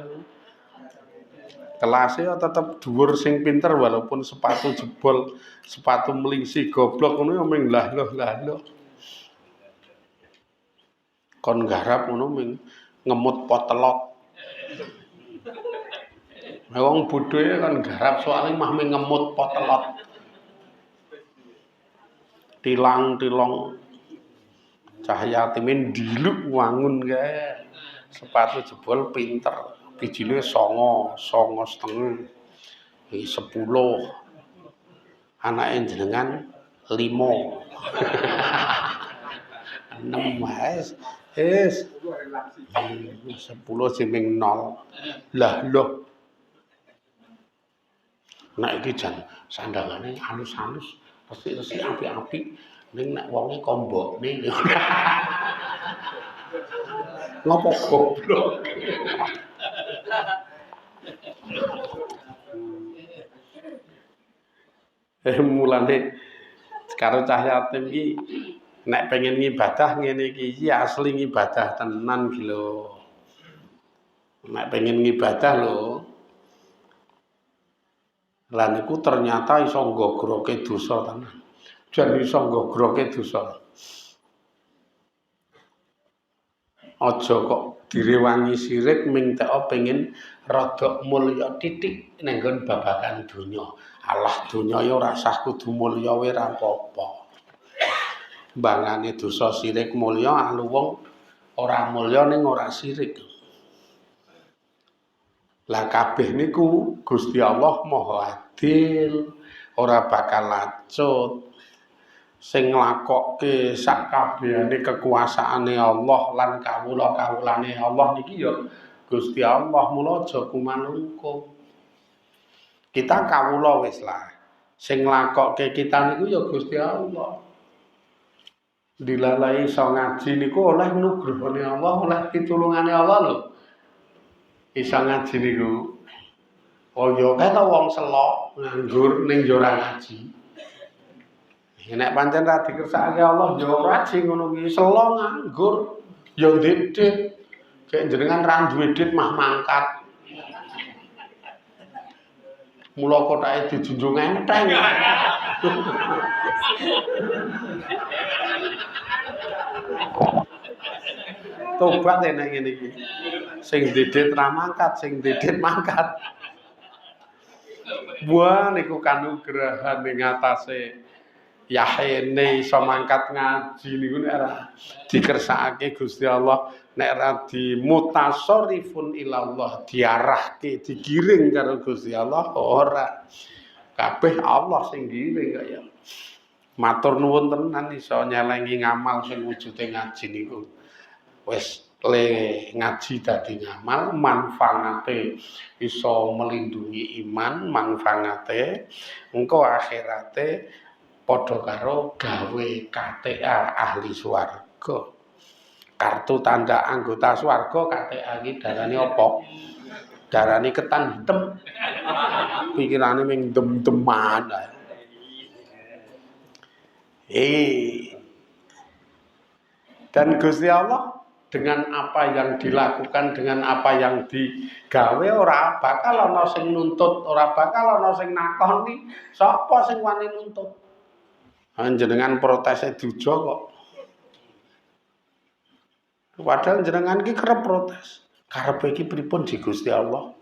Speaker 1: Kelase tetep dhuwur sing pinter walaupun sepatu jebol, sepatu melingsi goblok ngono ya ming lah-loh. Kon garap ngono ming ngemut potelok. Wong bodhoe kan garap soalnya mah ming ngemut potelok. Tilang-tilong cahya timin diluk wangun kae. Sepatu jebol pinter. Bijine 9,5. 10. Anake jenengan 5. 6 wis. 10 sing 0. Lah loh. Nek iki jan sandangane halus-halus, resik-resik apik-apik, ning nek wonge kombokne. Ngopo goblok. Mulane karo Cah Yatim iki nek pengen ngibadah ngene iki asli ngibadah tenan iki lho. Nek pengen ngibadah lho. Lah niku ternyata iso nggogroke dosa tenan. Jan iso nggogroke dosa. Aja kok direwangi sirik ming teko pengen rada mulya titik ning nggon babagan donya. Alah donya ya ora sah kudu mulya wae ora apa-apa. Mbangane dosa sirik mulya alu wong ora mulya ning ora sirik. Lah kabeh niku Gusti Allah Maha Adil, ora bakal lacut. Sing nglakokke sak kabehane kekuasaane Allah lan kawula-kawulane Allah niki ya Gusti Allah, mula aja kumanungkung. Kita kawula wis lah. Sing nglakokke kita niku ya Gusti Allah. Dilalai iso ngaji niku oleh nugrahane Allah, oleh pitulungane Allah lho. Iso ngaji niku. Oh ya kae ta wong selok nganggur ning yo ora ngaji. Nek pancen ra dikersakake Allah ya ora sing ngono kuwi selo nganggur ya ndedit. Kayak jenengan ra duwe dit mah mangkat. Mula kotake dijunjung enteng. Tobat nek ngene iki. Sing ndedit ra mangkat, sing ndedit mangkat. Wah niku kanugrahan ning atase yahene iso mangkat ngaji niku nek ora dikersakake Gusti Allah, nek ora dimutasarrifun ilallah, diarahke, digiring karo Gusti Allah ora. Kabeh Allah sing giring kaya. Matur nuwun tenan iso nyelengi ngamal sing wujude ngaji niku. Wis le ngaji dadi ngamal, manfaate iso melindungi iman, manfaate engko akhirate padha karo gawe KTA ahli swarga. Kartu tanda anggota swarga KTA iki darane apa? Darane ketan hitam. Pikirane ming dem-deman. Dan Gusti Allah dengan apa yang dilakukan, dengan apa yang digawe ora bakal ana sing nuntut, ora bakal ana sing nakoni. Sapa sing wani nuntut? Jenengan protese duja kok. Padahal jenengan iki kerep protes. Karepe iki pripun di Gusti Allah?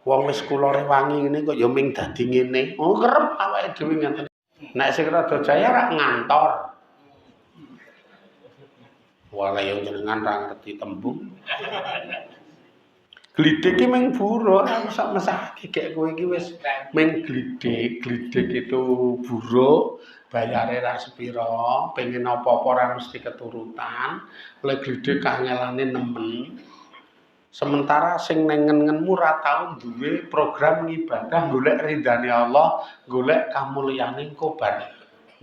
Speaker 1: Wong wis kula rewangi ngene kok ya ming dadi ngene. Oh kerep awake dhewe ngeten. Nek sing rada jaya rak ngantor. Wala yang jenengan ra ngerti tembung. Glidik iki ming buruh, aku sak mesake gek kowe iki wis ming glidik itu buruh, bayare ra sepira, pengen apa-apa ora mesti keturutan, oleh glidik kangelane nemen. Sementara sing ning ngenmu ra tau duwe program ngibadah golek ridane Allah, golek kamulyane kobar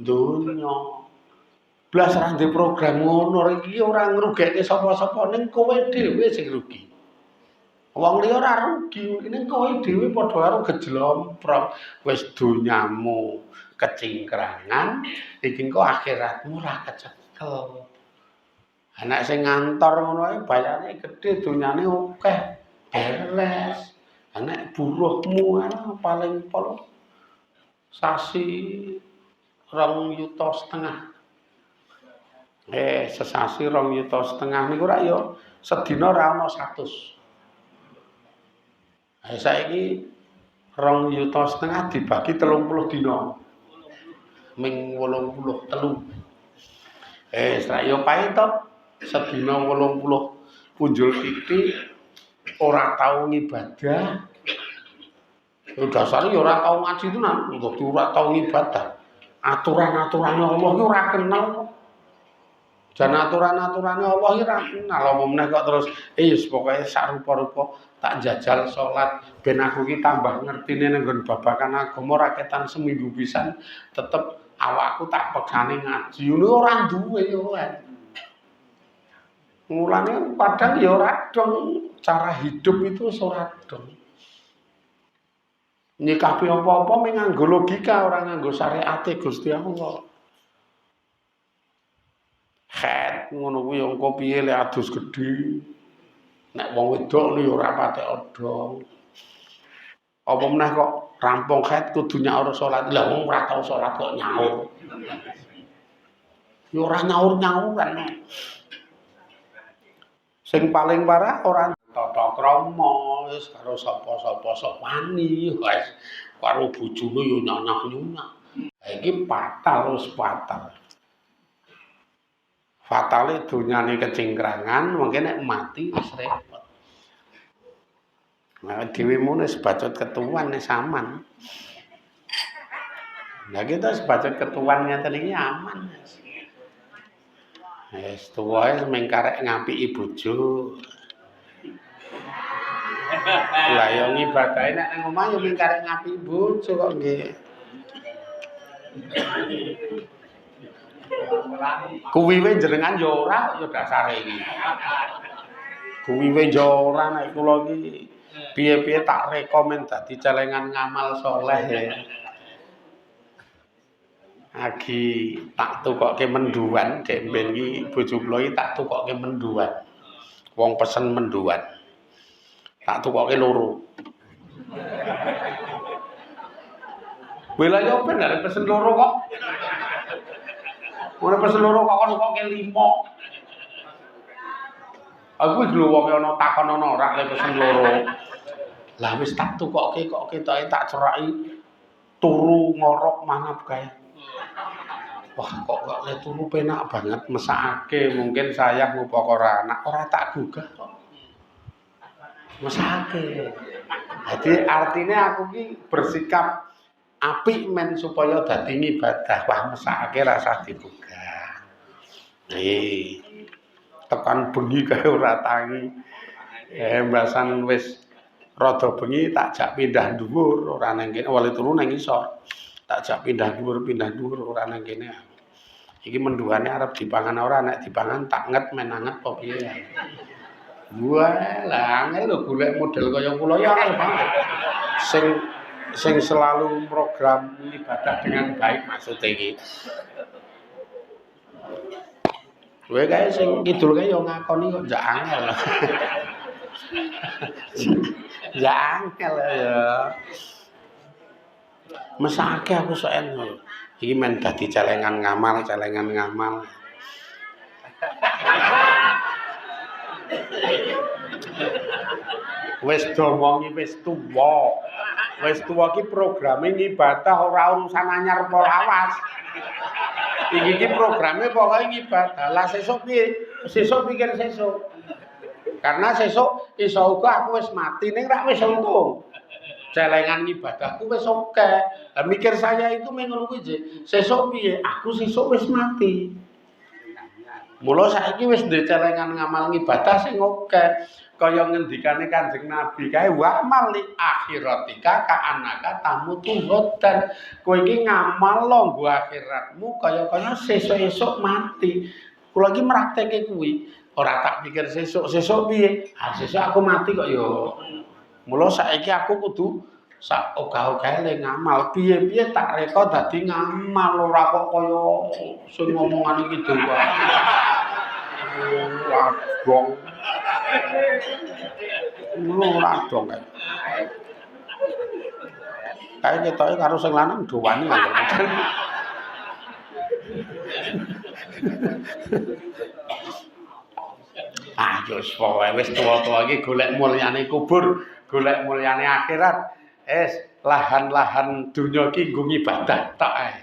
Speaker 1: donya. Blas ra ndek program ngono iki ora ngrugekke sapa-sapa ning kowe dhewe sing rugi. Wong liya ora rugi, ning kowe dhewe padha karo gejlomprong wis donyamu kecingkrangan, iki engko akhiratmu ora kecekel. Anak sing ngantor ngono ae bayane gedhe, donyane akeh, beres. Anak buruhmu paling pol sasi 2,5 juta. Sesasi 2,5 juta niku ora ya sedina ora ana 100. Saiki 2,5 juta dibagi 30 dina. Ming 83. Sak yo pae to. Sedina 80 punjul titik ora tau ngibadah. Yo dasare yo ora tau ngaji tenan, ora tau ngibadah. Aturan-aturane Allah ki ora kenal kok. Jan aturan-aturane Allah iki ra kenal apa meneh kok terus wis pokoke sak rupa-rupa tak jajal salat ben aku ki tambah ngertine ning nggon babagan agama ra ketan seminggu pisan tetep awakku tak pegane ngaji ngono ora duwe yo kan. Mulane padahal ya ora dong cara hidup itu ora dong. Nyikapi apa-apa mung nganggo logika ora nganggo syariate Gusti Allah. Khet ngono kuwi engko piye lek adus gedhe. Nek wong wedok ya ora patek odong. Apa meneh kok rampung khet kudu nyaur salat. Lah wong ora tau salat kok nyaur. Ya ora nyaur-nyauran. Sing paling parah ora tata krama wis karo sapa-sapa sok wani wis karo bojone ya nyanyah-nyunyah. Iki fatal wis fatal. Fatale donyane kecingkrangan, mungkin nek mati wis repot. Nah, dhewe mune sebacot ketuan nek saman. Lah kita sebacot ketuan ngeten iki aman. Wis tuwa wis mengkarek ngapiki bojo. Lah ya ngibadahe nek nang omah ya mengkarek ngapiki bojo kok nggih. Kuwiwe jenengan ya ora ya dasare iki. Kuwiwe ya ora nek kula iki piye-piye tak rekomen dadi celengan ngamal saleh ya. Agi tak tukokke menduan, dek ben iki bojo kula iki tak tukokke menduan. Wong pesen menduan. Tak tukokke loro. Bela yo ben arep pesen loro kok. Ora pesen loro kok kono ke 5. Aku iki lho wong ana takon ana ora lek pesen loro. Lah wis tak tukokke kok ketoke tak ceraki turu ngorok mangap kae. Wah kok lek turu penak banget mesakake mungkin saya ngupakara anak ora tak gugah kok. Mesakake. Jadi artinya aku ki bersikap apik men supaya dadi ibadah. Wah mesakake rasa digugah. Tekan bengi kae ora tangi. Mbasan wis rada bengi tak jak pindah dhuwur ora nang kene wale turu nang isor. Tak jak pindah dhuwur ora nang kene. Iki menduane arep dipangan ora nek dipangan tak nget men anget apa piye. Wah, lah angel lho golek model kaya kula ya angel banget. Sing selalu program ibadah dengan baik maksud iki. Kowe kae sing kidul kae ya ngakoni kok jak angel. Ya angel ya. Mesake aku sok enak. Iki men dadi celengan ngamal. Wis domongi wis tuwa. Wis tuwa ki programe ngibadah ora urusan anyar apa lawas. Iki programe pokoke ngibadah. Lah sesuk piye? Sesuk pikir sesuk. Karena sesuk iso uga aku wis mati ning rak wis untung. Celengan ibadahku wis oke. Lah mikir saya itu mengono kuwi je. Sesuk piye? Aku sesuk wis mati. Mula saiki wis duwe celengan ngamal ibadah sing oke. Kaya ngendikane Kanjeng Nabi kae wa amal li akhiratika ka anaka tamutu dan kowe iki ngamal lo nggo akhiratmu kaya-kaya sesuk-esuk mati. Kula iki mraktekke kuwi ora tak pikir sesuk piye? Ah sesuk aku mati kok ya. Mula saiki aku kudu sak ogah-ogahe le ngamal. Piye-piye tak reka dadi ngamal ora kok kaya sing ngomongan iki dhewe. Wadong. Ora dong kae. Kae ketoke karo sing lanang do wani kok. Ah wis pokoke wis tuwa-tuwa iki golek mulyane kubur, golek mulyane akhirat. Lahan-lahan donya iki nggo ibadah tok ae.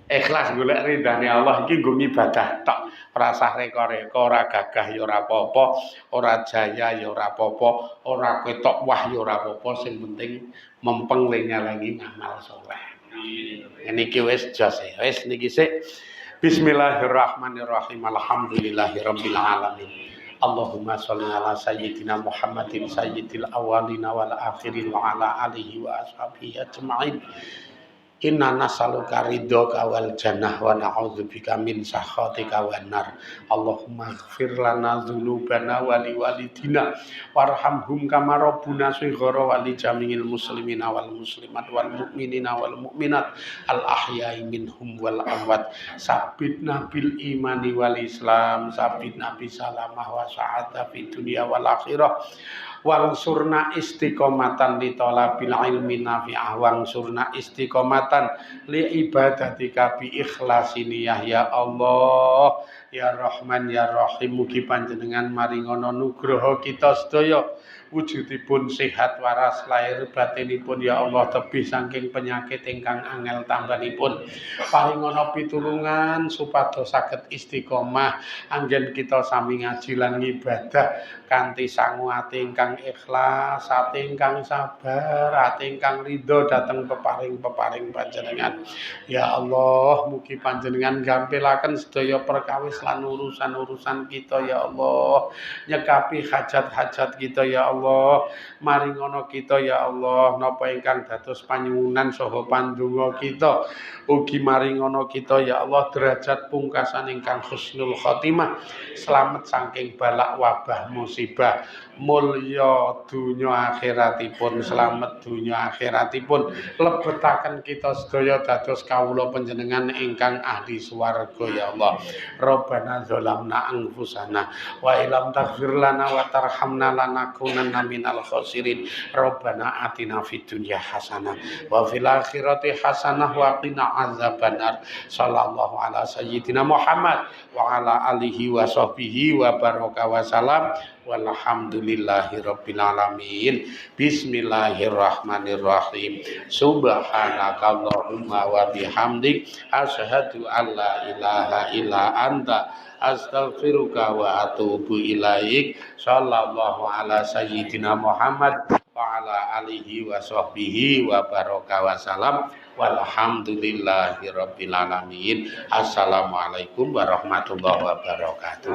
Speaker 1: Ikhlas golek ridane Allah iki nggo ibadah tok. Ora sah reka-reka, ora gagah ya ora apa-apa, ora jaya ya ora apa-apa, ora ketok wah ya ora apa-apa, sing penting mempeng ngelengi ngamal saleh. Niki wis jos. Wis niki sik Bismillahirrahmanirrahim. Alhamdulillahirabbil alamin. Allahumma sholli ala sayyidina Muhammadin sayyidil awwalina wal akhirin wa ala alihi wa ashabihi ajmain. Inna nas'aluka ridhoka wal jannah wa na'udzubika min sakhatika wan nar. Allahumma ighfir lana dzunubana wa liwalidina warhamhum kama rabbuna shighara wa li jami'il muslimina wal muslimat wal mu'minina wal mu'minat al ahya'i minhum wal amwat. Sabbitna bil imani wal islam, sabbitna bis salamah wa sa'adah fid dunya wal akhirah. Wangsurna istiqomatan li talabil ilmi nafi'ah, wangsurna istiqomatan li ibadatika bi ikhlasin ya Allah ya Rahman ya Rahim. Mugi panjenengan maringono nugroho kita sedaya wujudipun sehat waras lahir batinipun ya Allah, tebih saking penyakit ingkang angel tambanipun. Paringono pitulungan supados saged istiqomah anggen kita sami ngaji lan ngibadah kanthi sangu ati ingkang ikhlas, ati ingkang sabar, ati ingkang ridho dhateng peparing-peparing panjenengan. Ya Allah, mugi panjenengan gampilaken sedaya perkawis lan urusan-urusan kita ya Allah. Nyekapi hajat-hajat kita ya Allah. Maringono kita ya Allah napa ingkang dados panyuwunan saha pandonga kita. Ugi maringono kita ya Allah derajat pungkasan ingkang husnul khotimah. Slamet saking balak wabah musibah. Mulya dunya akhiratipun, slamet dunya akhiratipun. Lebetaken kita sedaya dados kawula panjenengan ingkang ahli swarga ya Allah. Rabbana zalamna anfusana wa illam taghfir lana wa tarhamna lanakunanna minal khosirin. Rabbana atina fid dunya hasanah wa fil akhirati hasanah wa qina azabannar. Sallallahu ala sayyidina Muhammad wa ala alihi wa sahbihi wa baraka wa salam. Walhamdulillahirabbil alamin. Bismillahirrahmanirrahim. Subhanakallahumma wa bihamdik asyhadu an la ilaha illa anta astaghfiruka wa atubu ilaik. Sallallahu ala sayyidina Muhammad wa ala alihi wa sahbihi wa baraka wa salam. Walhamdulillahirabbil alamin. Assalamualaikum warahmatullahi wabarakatuh.